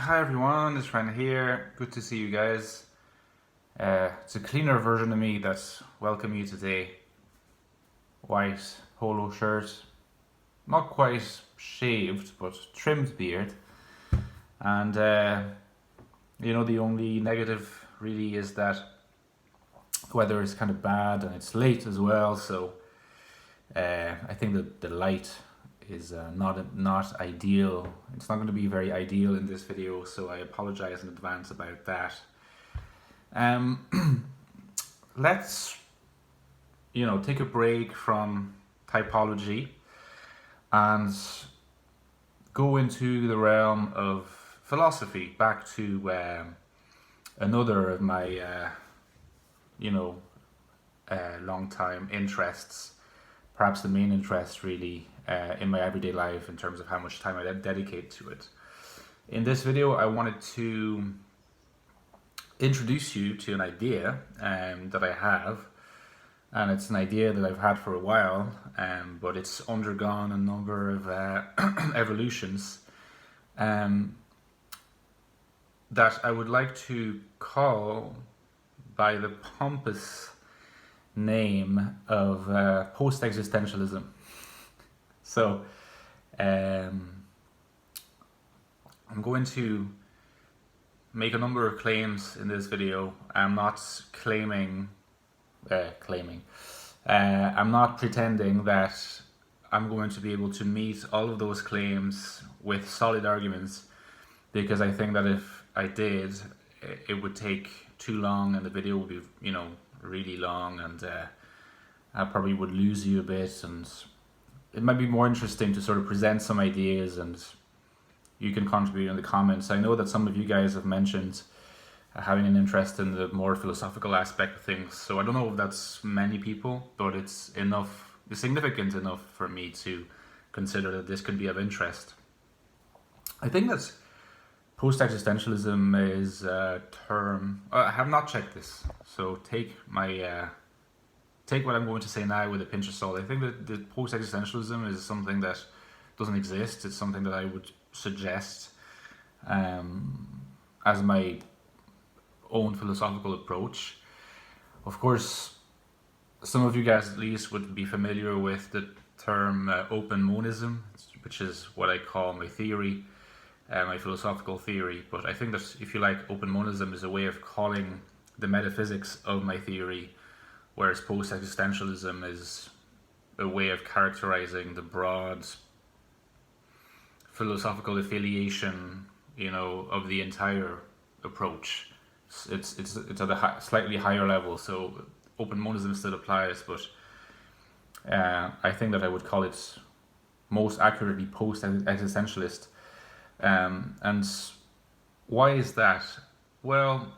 Hi everyone, it's Ren here. Good to see you guys. It's a cleaner version of me that's welcome you today. White polo shirt, not quite shaved, but trimmed beard. And the only negative really is that the weather is kind of bad and it's late as well. So I think that the light is not ideal. It's not going to be very ideal in this video, so I apologize in advance about that. Let's take a break from typology and go into the realm of philosophy, back to another of my long time interests, perhaps the main interest really in my everyday life in terms of how much time I dedicate to it. In this video, I wanted to introduce you to an idea that I have, and it's an idea that I've had for a while, but it's undergone a number of evolutions that I would like to call by the pompous name of post-existentialism. So I'm going to make a number of claims in this video. I'm not I'm not pretending that I'm going to be able to meet all of those claims with solid arguments, because I think that if I did, it would take too long and the video would be, really long, and I probably would lose you a bit, and it might be more interesting to sort of present some ideas and you can contribute in the comments. I know that some of you guys have mentioned having an interest in the more philosophical aspect of things, so I don't know if that's many people, but it's significant enough for me to consider that this could be of interest. I think that post-existentialism is a term, I have not checked this, so take what I'm going to say now with a pinch of salt. I think that the post-existentialism is something that doesn't exist. It's something that I would suggest as my own philosophical approach. Of course, some of you guys at least would be familiar with the term open monism, which is what I call my theory, my philosophical theory. But I think that, if you like, open monism is a way of calling the metaphysics of my theory, whereas post-existentialism is a way of characterizing the broad philosophical affiliation, of the entire approach. It's at a slightly higher level, so open monism still applies, but I think that I would call it most accurately post-existentialist. And why is that? Well,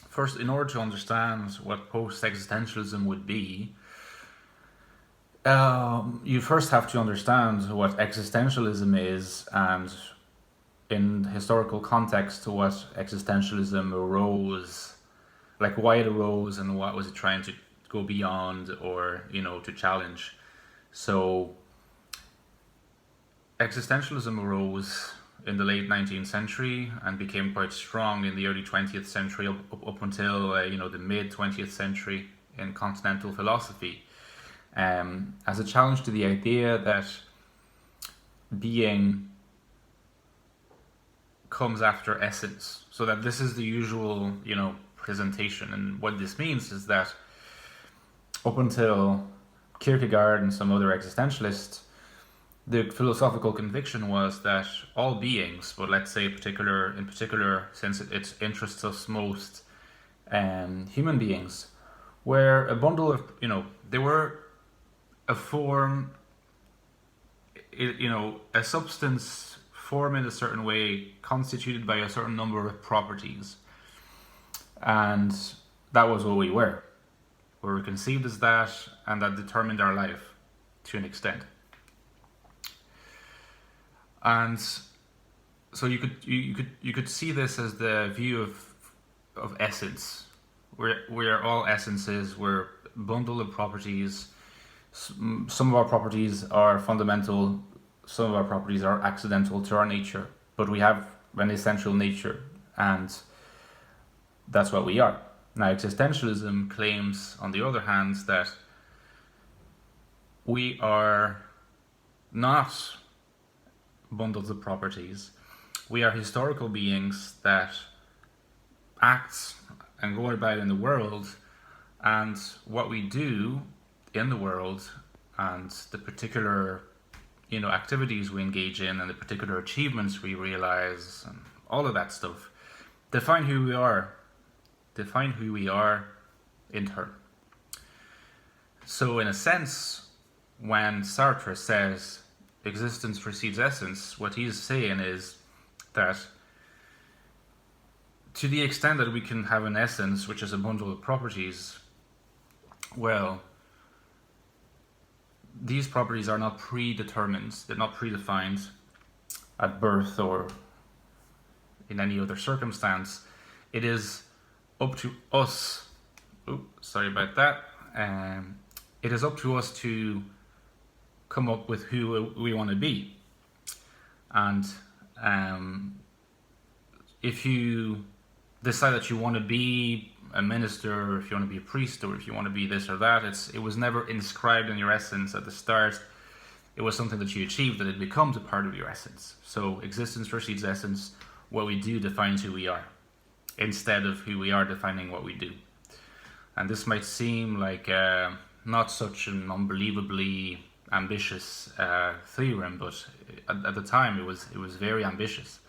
first, in order to understand what post-existentialism would be, you first have to understand what existentialism is, and in historical context, what existentialism arose, like why it arose and what was it trying to go beyond or, to challenge. So existentialism arose in the late 19th century and became quite strong in the early 20th century up until the mid 20th century in continental philosophy, as a challenge to the idea that being comes after essence. So that this is the usual presentation, and what this means is that up until Kierkegaard and some other existentialists, the philosophical conviction was that all beings, but let's say in particular, since it interests us most, human beings, were a bundle of, they were a form, a substance formed in a certain way, constituted by a certain number of properties. And that was what we were. We were conceived as that, and that determined our life to an extent. And so you could see this as the view of essence, where all essences were a bundle of properties. Some of our properties are fundamental, some of our properties are accidental to our nature, but we have an essential nature, and that's what we are. Now, existentialism claims, on the other hand, that we are not bundles of properties. We are historical beings that act and go about in the world, and what we do in the world and the particular activities we engage in and the particular achievements we realize and all of that stuff define who we are in turn. So in a sense, when Sartre says existence precedes essence, what he's saying is that to the extent that we can have an essence which is a bundle of properties, well, these properties are not predetermined, they're not predefined at birth or in any other circumstance. It is up to us, sorry about that, it is up to us to come up with who we want to be. And if you decide that you want to be a minister, or if you want to be a priest, or if you want to be this or that, it was never inscribed in your essence at the start. It was something that you achieved, that it becomes a part of your essence. So existence precedes essence. What we do defines who we are, instead of who we are defining what we do. And this might seem like not such an unbelievably ambitious theorem, but at the time it was very ambitious.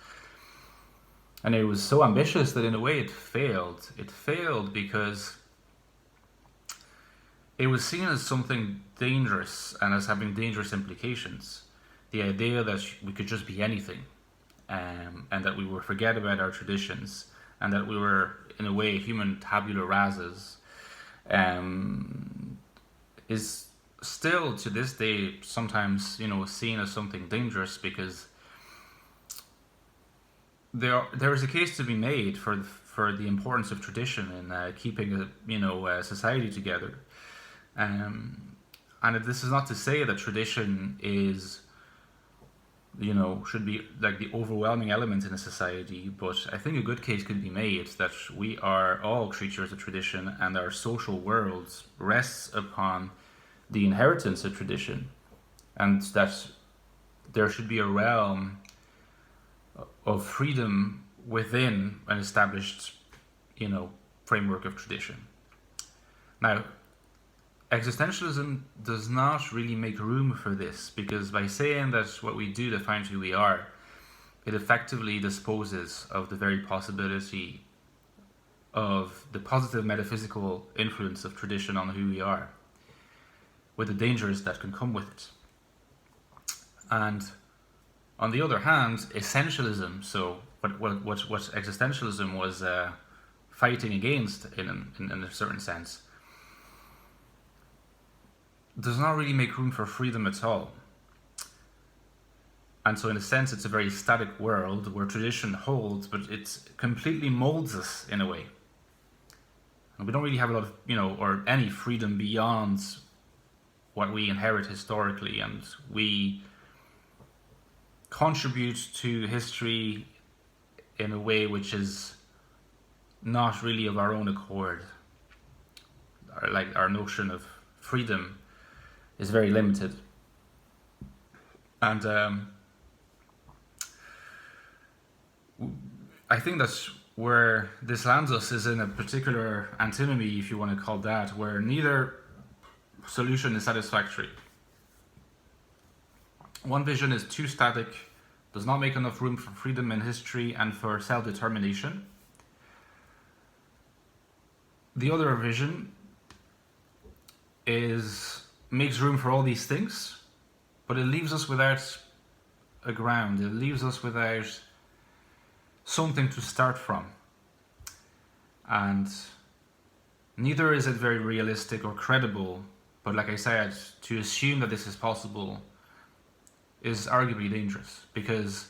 And it was so ambitious that in a way it failed. It failed because it was seen as something dangerous and as having dangerous implications. The idea that we could just be anything, and that we would forget about our traditions, and that we were, in a way, human tabula rasas, is still to this day sometimes seen as something dangerous, because there is a case to be made for the importance of tradition in keeping a society together, and this is not to say that tradition is should be like the overwhelming element in a society, but I think a good case could be made that we are all creatures of tradition, and our social world rests upon the inheritance of tradition, and that there should be a realm of freedom within an established, framework of tradition. Now, existentialism does not really make room for this, because by saying that what we do defines who we are, it effectively disposes of the very possibility of the positive metaphysical influence of tradition on who we are, with the dangers that can come with it. And on the other hand, essentialism, so what existentialism was fighting against in a certain sense, does not really make room for freedom at all. And so in a sense, it's a very static world where tradition holds, but it completely molds us in a way. And we don't really have a lot of, or any freedom beyond what we inherit historically, and we contribute to history in a way which is not really of our own accord. Like, our notion of freedom is very limited. And I think that's where this lands us, is in a particular antinomy, if you want to call that, where neither solution is satisfactory. One vision is too static, does not make enough room for freedom in history and for self-determination. The other vision makes room for all these things, but it leaves us without a ground. It leaves us without something to start from. And neither is it very realistic or credible, but like I said, to assume that this is possible is arguably dangerous, because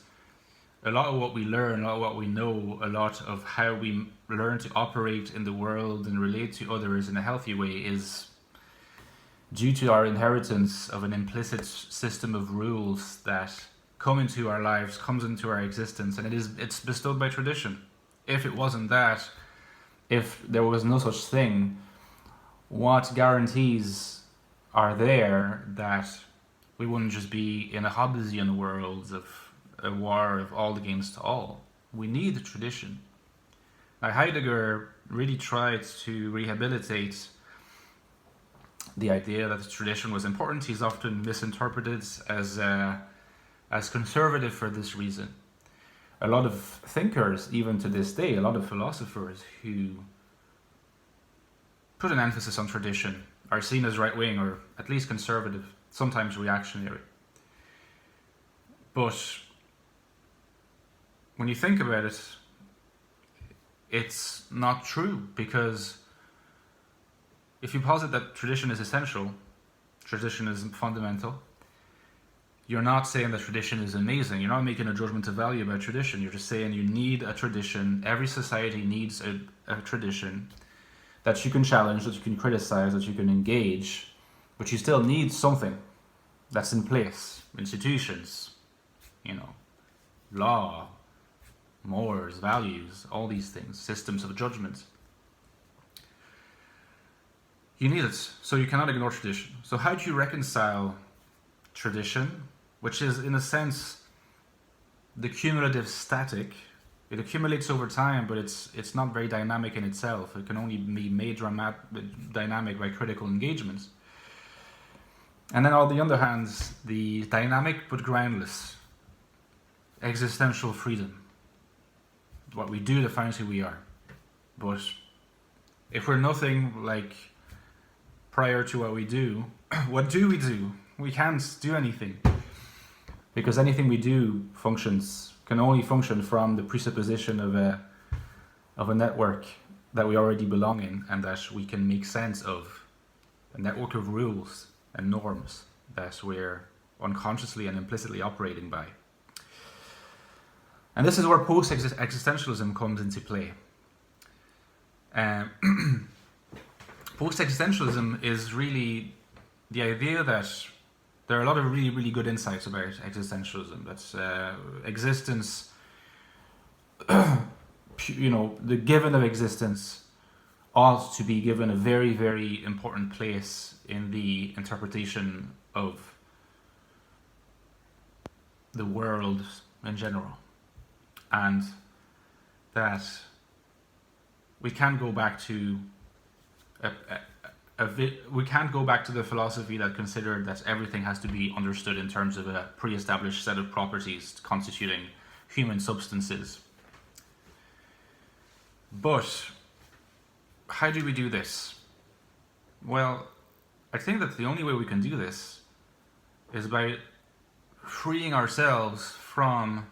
a lot of what we learn, a lot of what we know, a lot of how we learn to operate in the world and relate to others in a healthy way is due to our inheritance of an implicit system of rules that come into our lives, comes into our existence, and it's bestowed by tradition. If it wasn't that, if there was no such thing, what guarantees are there that we wouldn't just be in a Hobbesian world of a war of all against all? We need tradition. Now, Heidegger really tried to rehabilitate the idea that tradition was important. He's often misinterpreted as conservative for this reason. A lot of thinkers, even to this day, a lot of philosophers who put an emphasis on tradition are seen as right-wing or at least conservative, sometimes reactionary. But when you think about it, it's not true, because if you posit that tradition is essential, tradition is fundamental, you're not saying that tradition is amazing. You're not making a judgment of value about tradition. You're just saying you need a tradition. Every society needs a tradition that you can challenge, that you can criticize, that you can engage, but you still need something that's in place. Institutions, law, mores, values, all these things, systems of judgment. You need it, so you cannot ignore tradition. So how do you reconcile tradition, which is in a sense the cumulative static? It accumulates over time, but it's not very dynamic in itself. It can only be made dynamic by critical engagement. And then on the other hand, the dynamic but groundless existential freedom. What we do defines who we are. But if we're nothing like prior to what we do, what do we do? We can't do anything. Because anything we do can only function from the presupposition of a network that we already belong in, and that we can make sense of, a network of rules and norms that we're unconsciously and implicitly operating by. And this is where post-existentialism comes into play. Post-existentialism is really the idea that there are a lot of really, really good insights about existentialism. That's existence, the given of existence ought to be given a very, very important place in the interpretation of the world in general. And that we can't go back to we can't go back to the philosophy that considered that everything has to be understood in terms of a pre-established set of properties constituting human substances. But how do we do this? Well, I think that the only way we can do this is by freeing ourselves from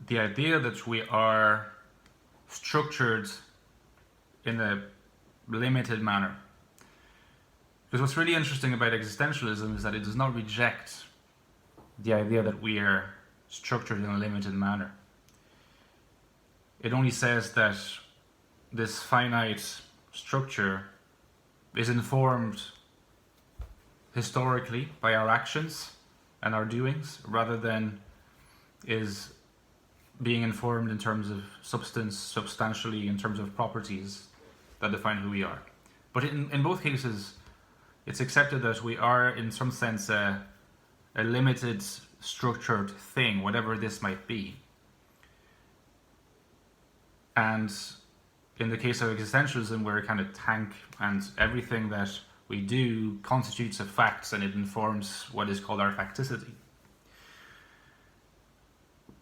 the idea that we are structured in a limited manner. Because what's really interesting about existentialism is that it does not reject the idea that we are structured in a limited manner. It only says that this finite structure is informed historically by our actions and our doings, rather than is being informed in terms of substantially in terms of properties that define who we are. But in both cases, it's accepted that we are, in some sense, a limited, structured thing, whatever this might be. And in the case of existentialism, we're a kind of tank, and everything that we do constitutes of facts, and it informs what is called our facticity.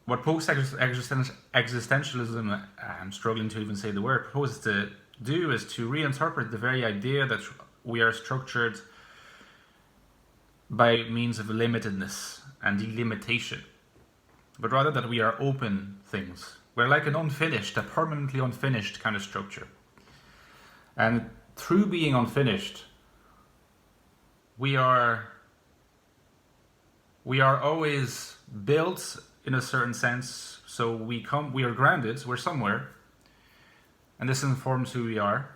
What post-existentialism, I'm struggling to even say the word, proposes to do is to reinterpret the very idea that we are structured by means of limitedness and delimitation, but rather that we are open things. We're like an unfinished, a permanently unfinished kind of structure. And through being unfinished, we are always built in a certain sense. So we are grounded, we're somewhere, and this informs who we are,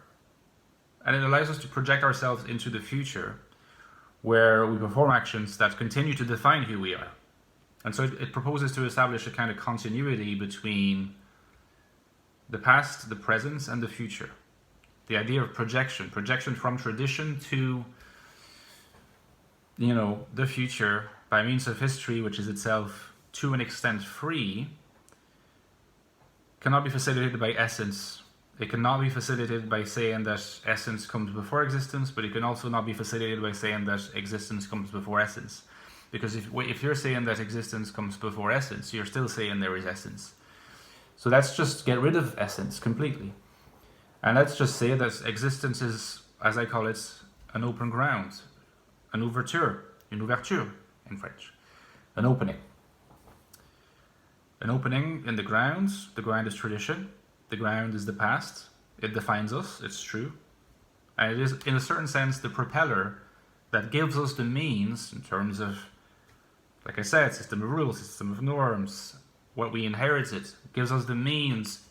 and it allows us to project ourselves into the future where we perform actions that continue to define who we are. And so it proposes to establish a kind of continuity between the past, the present, and the future. The idea of projection from tradition to, the future by means of history, which is itself to an extent free, cannot be facilitated by essence. It cannot be facilitated by saying that essence comes before existence, but it can also not be facilitated by saying that existence comes before essence. Because if you're saying that existence comes before essence, you're still saying there is essence. So let's just get rid of essence completely. And let's just say that existence is, as I call it, an open ground, une ouverture in French, an opening. An opening in the ground. The ground is tradition. The ground is the past. It defines us, it's true. And it is, in a certain sense, the propeller that gives us the means in terms of, like I said, system of rules, system of norms, what we inherited, gives us the means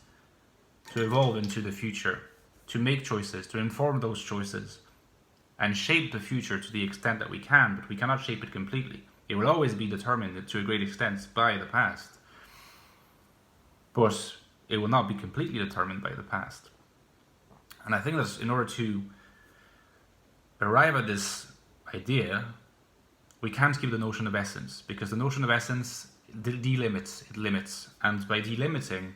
to evolve into the future, to make choices, to inform those choices, and shape the future to the extent that we can, but we cannot shape it completely. It will always be determined to a great extent by the past, but it will not be completely determined by the past. And I think that in order to arrive at this idea, we can't keep the notion of essence, because the notion of essence delimits, it limits, and by delimiting,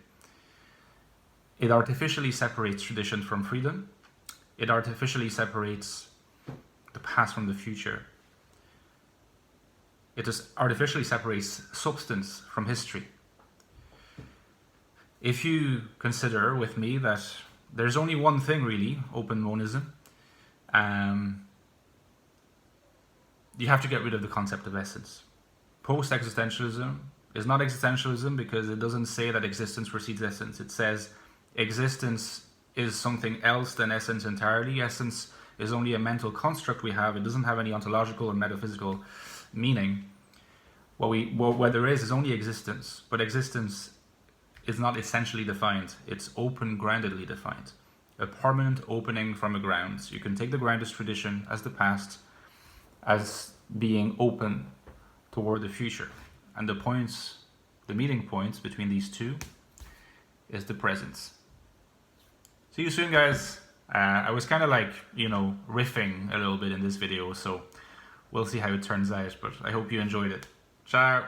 it artificially separates tradition from freedom, it artificially separates the past from the future, it just artificially separates substance from history. If you consider with me that there's only one thing really, open monism, you have to get rid of the concept of essence. Post-existentialism is not existentialism because it doesn't say that existence precedes essence. It says existence is something else than essence entirely. Essence is only a mental construct we have. It doesn't have any ontological or metaphysical meaning. What there is only existence, but existence is not essentially defined. It's open-groundedly defined. A permanent opening from a ground. You can take the ground as tradition, as the past, as being open toward the future. And the meeting points between these two is the present. See you soon, guys. I was kind of like, riffing a little bit in this video, so we'll see how it turns out, but I hope you enjoyed it. Ciao.